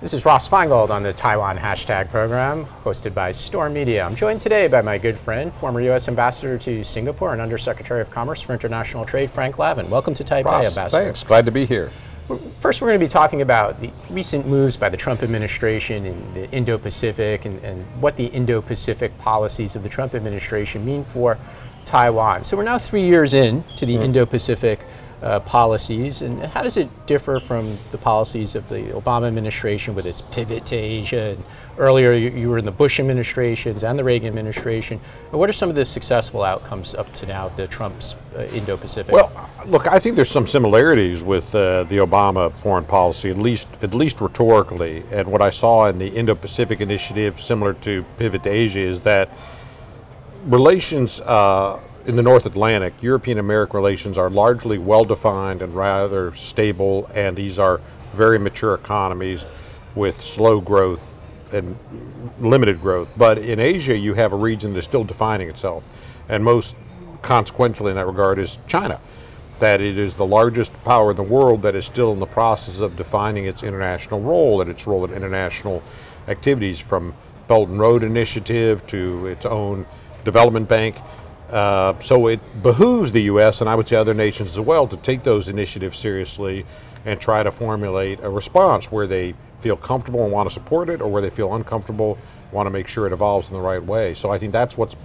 This is Ross Feingold on the Taiwan Hashtag program, hosted by Storm Media. I'm joined today by my good friend, former U.S. Ambassador to Singapore and Undersecretary of Commerce for International Trade, Frank Lavin. Welcome to Taipei, Ross, Ambassador. thanks. Glad to be here. First, we're going to be talking about the recent moves by the Trump administration in the Indo-Pacific and what the Indo-Pacific policies of the Trump administration mean for Taiwan. So we're now 3 years in to the Indo-Pacific policies, and how does it differ from the policies of the Obama administration with its pivot to Asia? And earlier you were in the Bush administrations and the Reagan administration. And what are some of the successful outcomes up to now of the Trump's Indo-Pacific? Well, look, I think there's some similarities with the Obama foreign policy, at least rhetorically. And what I saw in the Indo-Pacific initiative, similar to pivot to Asia, is that relations in the North Atlantic, European-American relations are largely well-defined and rather stable, and these are very mature economies with slow growth and limited growth. But in Asia, you have a region that's still defining itself, and most consequentially in that regard is China, that it is the largest power in the world that is still in the process of defining its international role and its role in international activities, from Belt and Road Initiative to its own development bank. So it behooves the U.S. and I would say other nations as well to take those initiatives seriously and try to formulate a response where they feel comfortable and want to support it, or where they feel uncomfortable, want to make sure it evolves in the right way. So I think that's what's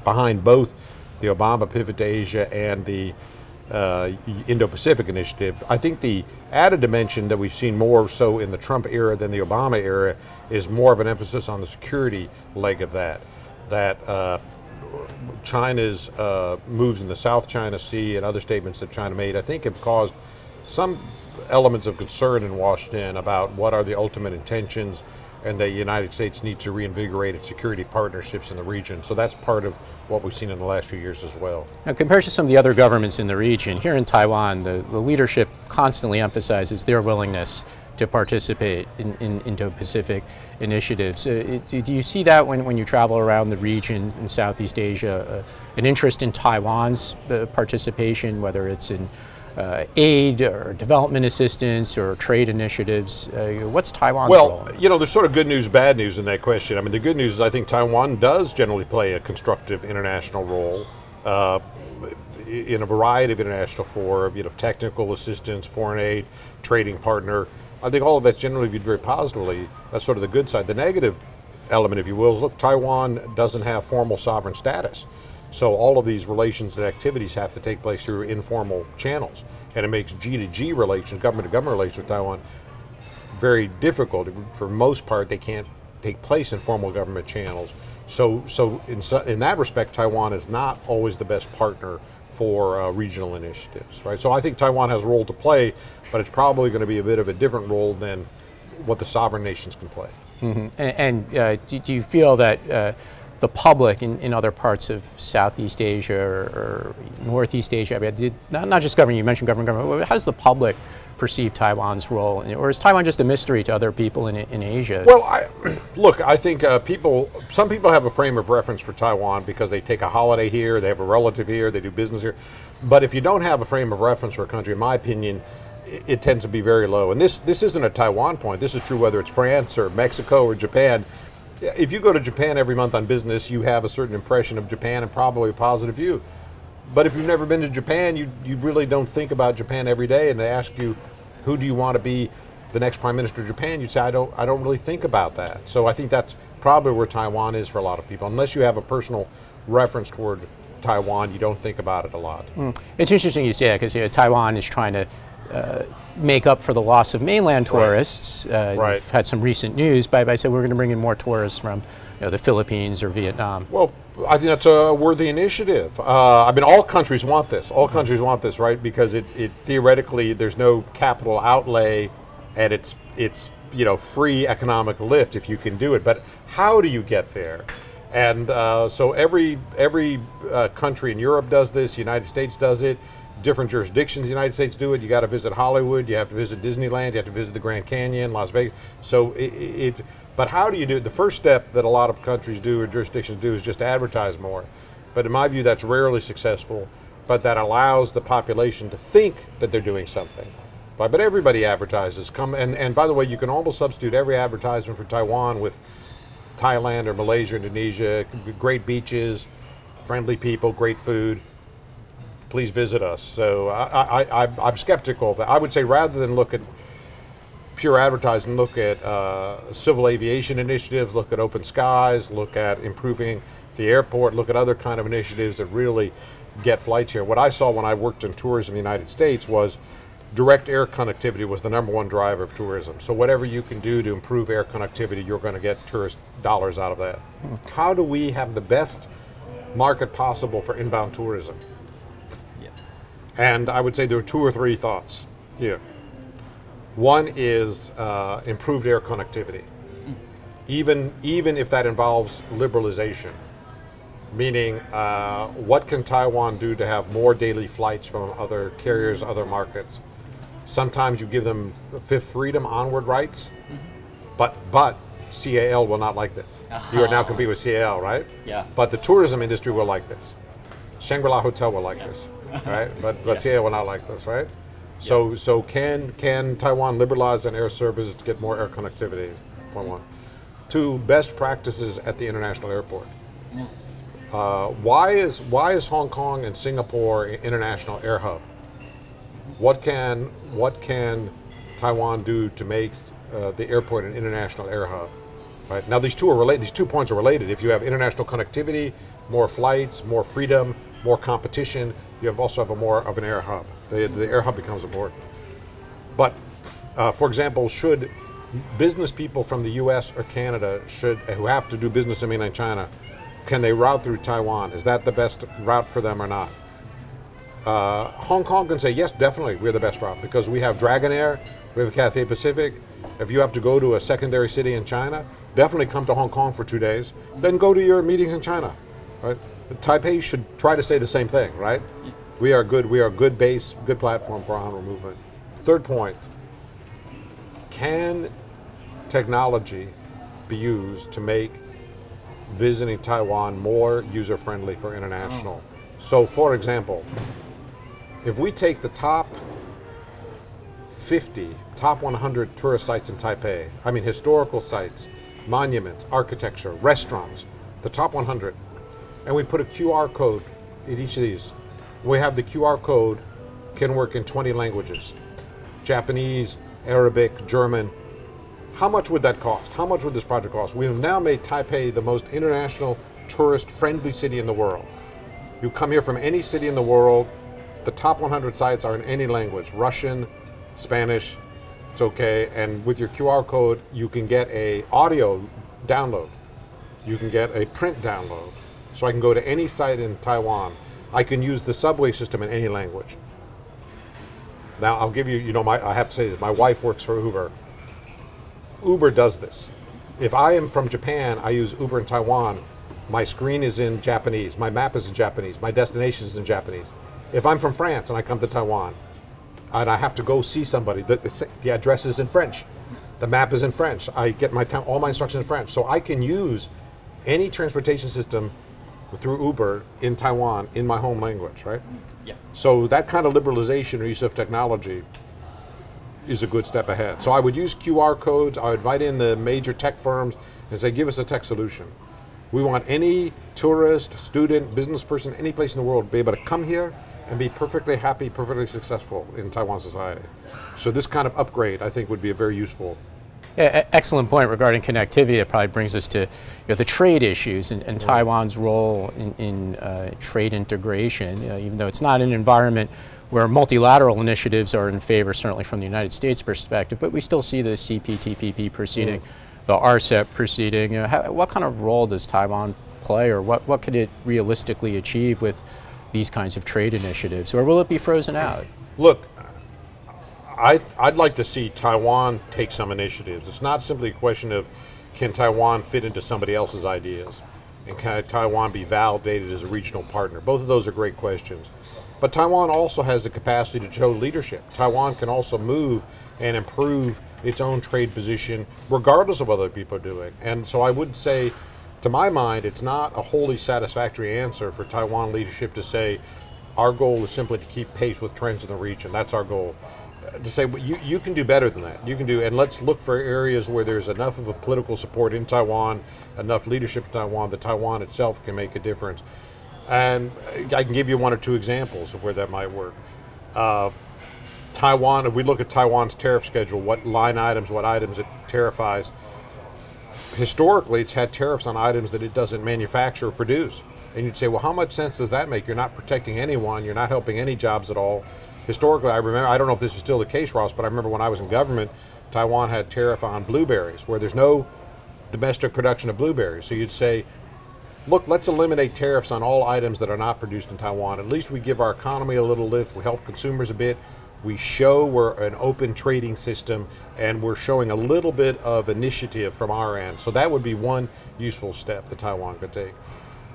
behind both the Obama pivot to Asia and the Indo-Pacific initiative. I think the added dimension that we've seen more so in the Trump era than the Obama era is more of an emphasis on the security leg of that China's moves in the South China Sea and other statements that China made, I think, have caused some elements of concern in Washington about what are the ultimate intentions, and the United States needs to reinvigorate its security partnerships in the region. So that's part of what we've seen in the last few years as well. Now, compared to some of the other governments in the region, here in Taiwan, the leadership constantly emphasizes their willingness to participate in Indo-Pacific initiatives. Do you see that when you travel around the region in Southeast Asia, an interest in Taiwan's participation, whether it's in aid or development assistance or trade initiatives? What's Taiwan's role? Well, you know, there's sort of good news, bad news in that question. I mean, the good news is I think Taiwan does generally play a constructive international role in a variety of international fora, you know, technical assistance, foreign aid, trading partner. I think all of that's generally viewed very positively. That's sort of the good side. The negative element, if you will, is look, Taiwan doesn't have formal sovereign status. So all of these relations and activities have to take place through informal channels. And it makes G2G relations, government-to-government relations with Taiwan, very difficult. For most part, they can't take place in formal government channels. So in that respect, Taiwan is not always the best partner for regional initiatives, right? So I think Taiwan has a role to play, but it's probably going to be a bit of a different role than what the sovereign nations can play. Mm-hmm. And do you feel that the public in other parts of Southeast Asia or Northeast Asia, I mean, not just government, you mentioned government, how does the public perceive Taiwan's role? Or is Taiwan just a mystery to other people in Asia? Well, look, I think some people have a frame of reference for Taiwan because they take a holiday here, they have a relative here, they do business here. But if you don't have a frame of reference for a country, in my opinion, it tends to be very low. And this isn't a Taiwan point. This is true whether it's France or Mexico or Japan. If you go to Japan every month on business, you have a certain impression of Japan and probably a positive view. But if you've never been to Japan, you really don't think about Japan every day. And they ask you, who do you want to be the next prime minister of Japan? You'd say, I don't really think about that. So I think that's probably where Taiwan is for a lot of people. Unless you have a personal reference toward Taiwan, you don't think about it a lot. It's interesting you say that, because Taiwan is trying to make up for the loss of mainland tourists. Right. We've had some recent news by saying we're going to bring in more tourists from the Philippines or Vietnam. Well, I think that's a worthy initiative. I mean, all countries want this. All countries want this, right? Because it theoretically, there's no capital outlay, and it's free economic lift if you can do it. But how do you get there? And so every country in Europe does this. The United States does it. Different jurisdictions in the United States do it. You got to visit Hollywood, you have to visit Disneyland, you have to visit the Grand Canyon, Las Vegas. So but how do you do it? The first step that a lot of countries do or jurisdictions do is just advertise more. But in my view, that's rarely successful, but that allows the population to think that they're doing something. But everybody advertises. Come and by the way, you can almost substitute every advertisement for Taiwan with Thailand or Malaysia, Indonesia. Great beaches, friendly people, great food. Please visit us. So I'm skeptical that I would say rather than look at pure advertising, look at civil aviation initiatives, look at open skies, look at improving the airport, look at other kind of initiatives that really get flights here. What I saw when I worked in tourism in the United States was direct air connectivity was the #1 driver of tourism. So whatever you can do to improve air connectivity, you're going to get tourist dollars out of that. How do we have the best market possible for inbound tourism? Yeah. And I would say there are 2 or 3 thoughts here. One is improved air connectivity, even if that involves liberalization, meaning what can Taiwan do to have more daily flights from other carriers, other markets? Sometimes you give them fifth freedom onward rights, but CAL will not like this. You are now competing with CAL, right? Yeah. But the tourism industry will like this. Shangri-La Hotel will like this, right? But CAL will not like this, right? So can Taiwan liberalize an air services to get more air connectivity? Point 1. 2, best practices at the international airport. Why is Hong Kong and Singapore an international air hub? What can Taiwan do to make the airport an international air hub? Right now, these 2 are related. These 2 points are related. If you have international connectivity, more flights, more freedom, more competition, you also have more of an air hub. The air hub becomes important. But, for example, should business people from the U.S. or Canada who have to do business in mainland China, can they route through Taiwan? Is that the best route for them or not? Hong Kong can say, yes, definitely, we're the best route because we have Dragonair, we have Cathay Pacific. If you have to go to a secondary city in China, definitely come to Hong Kong for 2 days, then go to your meetings in China. Right? Taipei should try to say the same thing, right? We are a good base, good platform for onward movement. 3rd point, can technology be used to make visiting Taiwan more user-friendly for international? So for example, if we take the top 50, top 100 tourist sites in Taipei, I mean historical sites, monuments, architecture, restaurants, the top 100, and we put a QR code in each of these. We have the QR code can work in 20 languages, Japanese, Arabic, German. How much would that cost? How much would this project cost? We have now made Taipei the most international tourist-friendly city in the world. You come here from any city in the world, the top 100 sites are in any language, Russian, Spanish, it's okay, and with your QR code, you can get a audio download. You can get a print download. So I can go to any site in Taiwan. I can use the subway system in any language. Now I'll give you, I have to say this, my wife works for Uber. Uber does this. If I am from Japan, I use Uber in Taiwan, my screen is in Japanese, my map is in Japanese, my destination is in Japanese. If I'm from France and I come to Taiwan, and I have to go see somebody, the address is in French, the map is in French, I get all my instructions in French, so I can use any transportation system through Uber in Taiwan in my home language, right? Yeah. So that kind of liberalization or use of technology is a good step ahead. So I would use QR codes, I would invite in the major tech firms and say, give us a tech solution. We want any tourist, student, business person, any place in the world to be able to come here and be perfectly happy, perfectly successful in Taiwan society. So this kind of upgrade, I think, would be a very useful. Yeah, excellent point regarding connectivity. It probably brings us to the trade issues and Taiwan's role in trade integration. Even though it's not an environment where multilateral initiatives are in favor, certainly from the United States perspective, but we still see the CPTPP proceeding, the RCEP proceeding. What kind of role does Taiwan play, or what could it realistically achieve with these kinds of trade initiatives, or will it be frozen out? Look, I'd like to see Taiwan take some initiatives. It's not simply a question of can Taiwan fit into somebody else's ideas, and can Taiwan be validated as a regional partner? Both of those are great questions. But Taiwan also has the capacity to show leadership. Taiwan can also move and improve its own trade position regardless of what other people are doing. And so I would say, to my mind, it's not a wholly satisfactory answer for Taiwan leadership to say, our goal is simply to keep pace with trends in the region. That's our goal. to say, well, you can do better than that. You can do, and let's look for areas where there's enough of a political support in Taiwan, enough leadership in Taiwan, that Taiwan itself can make a difference. And I can give you one or two examples of where that might work. Taiwan, if we look at Taiwan's tariff schedule, what line items, what items it tariffies, historically it's had tariffs on items that it doesn't manufacture or produce. And you'd say, well, how much sense does that make? You're not protecting anyone, you're not helping any jobs at all. Historically, I remember, I don't know if this is still the case, Ross, but I remember when I was in government, Taiwan had tariff on blueberries, where there's no domestic production of blueberries. So you'd say, look, let's eliminate tariffs on all items that are not produced in Taiwan. At least we give our economy a little lift, we help consumers a bit, we show we're an open trading system, and we're showing a little bit of initiative from our end. So that would be one useful step that Taiwan could take.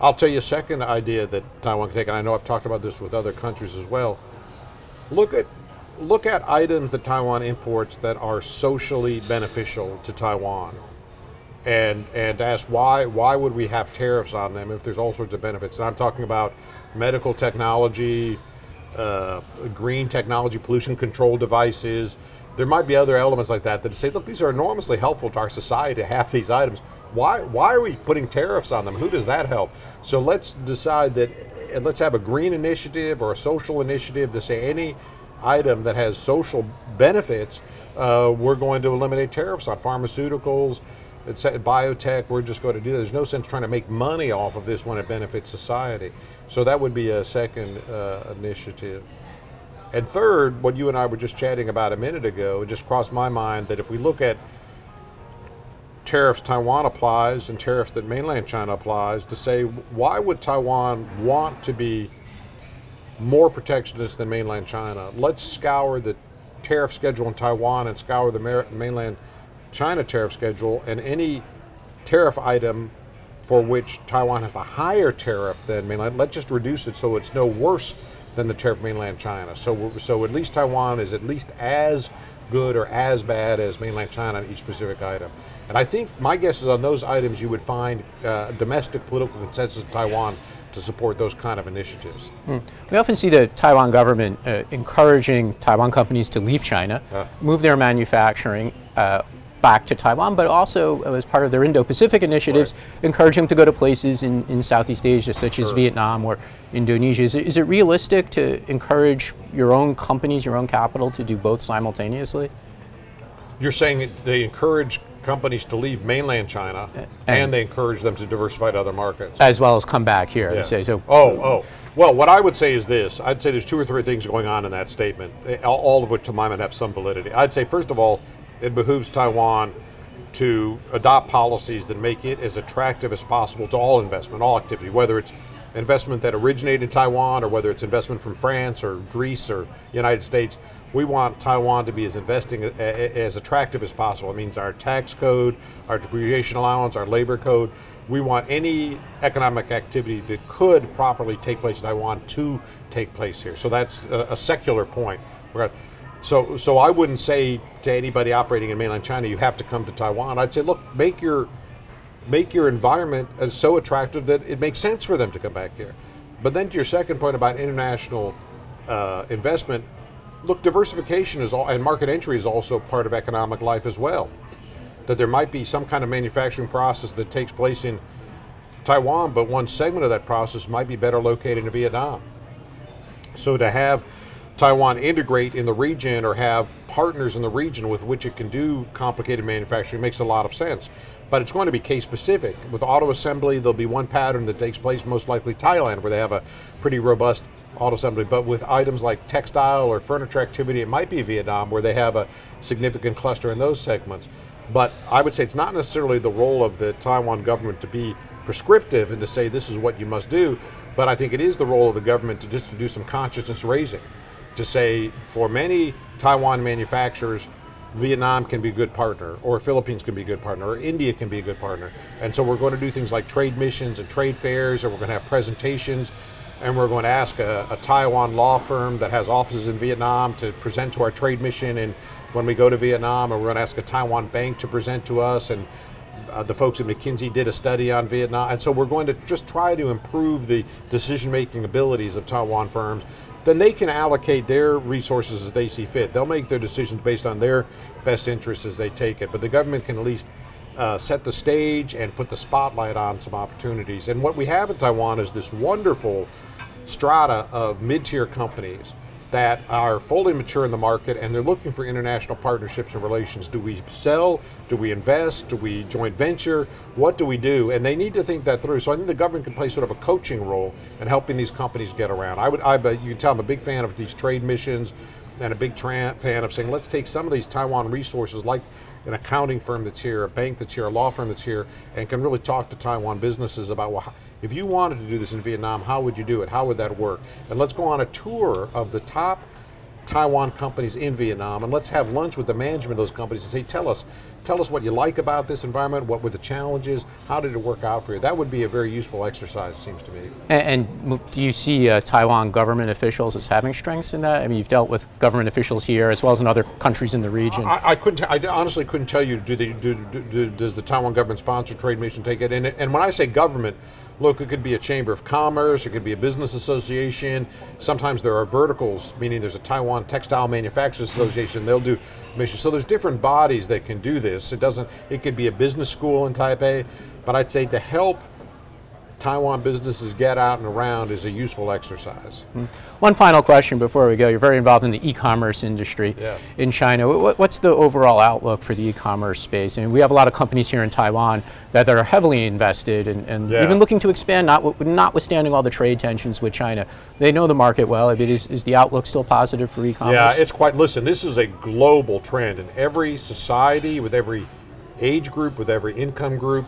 I'll tell you a second idea that Taiwan can take, and I know I've talked about this with other countries as well. Look at items that Taiwan imports that are socially beneficial to Taiwan, and ask why would we have tariffs on them if there's all sorts of benefits. And I'm talking about medical technology, green technology, pollution control devices. There might be other elements like that that say, look, these are enormously helpful to our society to have these items. Why are we putting tariffs on them? Who does that help? So let's decide that, let's have a green initiative or a social initiative to say any item that has social benefits, we're going to eliminate tariffs on pharmaceuticals, biotech. We're just going to do that. There's no sense trying to make money off of this when it benefits society. So that would be a second initiative. And third, what you and I were just chatting about a minute ago, it just crossed my mind that if we look at tariffs Taiwan applies and tariffs that mainland China applies, to say, why would Taiwan want to be more protectionist than mainland China? Let's scour the tariff schedule in Taiwan and scour the mainland China tariff schedule, and any tariff item for which Taiwan has a higher tariff than mainland, let's just reduce it so it's no worse than the tariff mainland China. So at least Taiwan is at least as good or as bad as mainland China on each specific item. And I think my guess is on those items you would find domestic political consensus in Taiwan to support those kind of initiatives. We often see the Taiwan government encouraging Taiwan companies to leave China, move their manufacturing back to Taiwan, but also as part of their Indo-Pacific initiatives, encourage them to go to places in Southeast Asia, such as Vietnam or Indonesia. Is it realistic to encourage your own companies, your own capital, to do both simultaneously? You're saying they encourage companies to leave mainland China, and they encourage them to diversify to other markets, as well as come back here. Yeah. Say, so. Well, what I would say is this. I'd say there's two or three things going on in that statement, all of which to my mind have some validity. I'd say, first of all, it behooves Taiwan to adopt policies that make it as attractive as possible to all investment, all activity, whether it's investment that originated in Taiwan or whether it's investment from France or Greece or United States. We want Taiwan to be as attractive as possible. It means our tax code, our depreciation allowance, our labor code. We want any economic activity that could properly take place in Taiwan to take place here. So that's a secular point. So I wouldn't say to anybody operating in mainland China, you have to come to Taiwan. I'd say, look, make your environment so attractive that it makes sense for them to come back here. But then to your second point about international investment, look, diversification and market entry is also part of economic life as well. That there might be some kind of manufacturing process that takes place in Taiwan, but one segment of that process might be better located in Vietnam. So to have Taiwan integrate in the region or have partners in the region with which it can do complicated manufacturing makes a lot of sense. But it's going to be case specific. With auto assembly, there'll be one pattern that takes place, most likely Thailand, where they have a pretty robust auto assembly. But with items like textile or furniture activity, it might be Vietnam, where they have a significant cluster in those segments. But I would say it's not necessarily the role of the Taiwan government to be prescriptive and to say this is what you must do, but I think it is the role of the government to just to do some consciousness raising, to say for many Taiwan manufacturers, Vietnam can be a good partner, or Philippines can be a good partner, or India can be a good partner. And so we're going to do things like trade missions and trade fairs, or we're going to have presentations, and we're going to ask a Taiwan law firm that has offices in Vietnam to present to our trade mission and when we go to Vietnam, and we're going to ask a Taiwan bank to present to us, and the folks at McKinsey did a study on Vietnam. And so we're going to just try to improve the decision-making abilities of Taiwan firms then they can allocate their resources as they see fit. They'll make their decisions based on their best interests as they take it, but the government can at least set the stage and put the spotlight on some opportunities. And what we have in Taiwan is this wonderful strata of mid-tier companies that are fully mature in the market, and they're looking for international partnerships and relations. Do we sell? Do we invest? Do we joint venture? What do we do? And they need to think that through. So I think the government can play sort of a coaching role in helping these companies get around. You can tell I'm a big fan of these trade missions, and a big fan of saying, let's take some of these Taiwan resources, like an accounting firm that's here, a bank that's here, a law firm that's here, and can really talk to Taiwan businesses about, well, if you wanted to do this in Vietnam, how would you do it? How would that work? And let's go on a tour of the top Taiwan companies in Vietnam, and let's have lunch with the management of those companies and say, tell us what you like about this environment, what were the challenges, how did it work out for you? That would be a very useful exercise, seems to me. And do you see Taiwan government officials as having strengths in that? I mean, you've dealt with government officials here as well as in other countries in the region. I honestly couldn't tell you, does the Taiwan government sponsor trade mission, take it? And when I say government, look, it could be a chamber of commerce, it could be a business association. Sometimes there are verticals, meaning there's a Taiwan Textile Manufacturers Association, they'll do missions. So there's different bodies that can do this. It could be a business school in Taipei, but I'd say to help Taiwan businesses get out and around is a useful exercise. One final question before we go. You're very involved in the e-commerce industry in China. What's the overall outlook for the e-commerce space? I mean, we have a lot of companies here in Taiwan that are heavily invested and even looking to expand, notwithstanding all the trade tensions with China. They know the market well. I mean, is the outlook still positive for e-commerce? Yeah, it's quite, listen, this is a global trend in every society, with every age group, with every income group.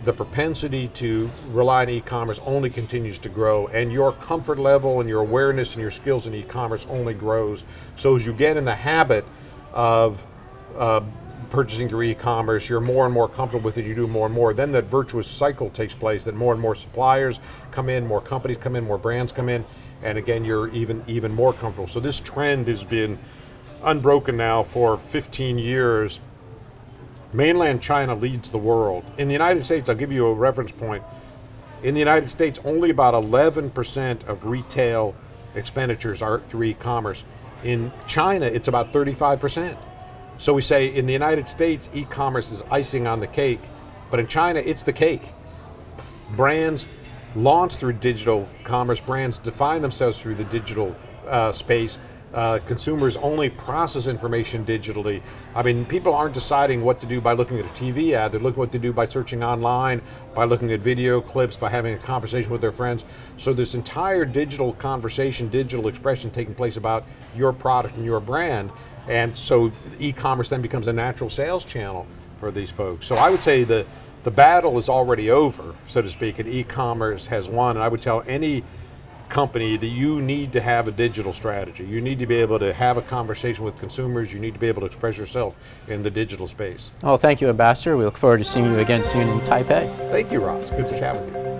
The propensity to rely on e-commerce only continues to grow, and your comfort level and your awareness and your skills in e-commerce only grows. So as you get in the habit of purchasing through e-commerce, you're more and more comfortable with it, you do more and more, then that virtuous cycle takes place, that more and more suppliers come in, more companies come in, more brands come in, and again, you're even more comfortable. So this trend has been unbroken now for 15 years. Mainland China leads the world. In the United States, I'll give you a reference point. In the United States, only about 11% of retail expenditures are through e-commerce. In China, it's about 35%. So we say in the United States, e-commerce is icing on the cake, but in China, it's the cake. Brands launch through digital commerce, brands define themselves through the digital space. Consumers only process information digitally. I mean, people aren't deciding what to do by looking at a TV ad, they're looking what to do by searching online, by looking at video clips, by having a conversation with their friends. So this entire digital conversation, digital expression taking place about your product and your brand, and so e-commerce then becomes a natural sales channel for these folks. So I would say the battle is already over, so to speak, and e-commerce has won. And I would tell any company that you need to have a digital strategy. You need to be able to have a conversation with consumers. You need to be able to express yourself in the digital space. Well, thank you, Ambassador. We look forward to seeing you again soon in Taipei. Thank you, Ross. Good to chat with you.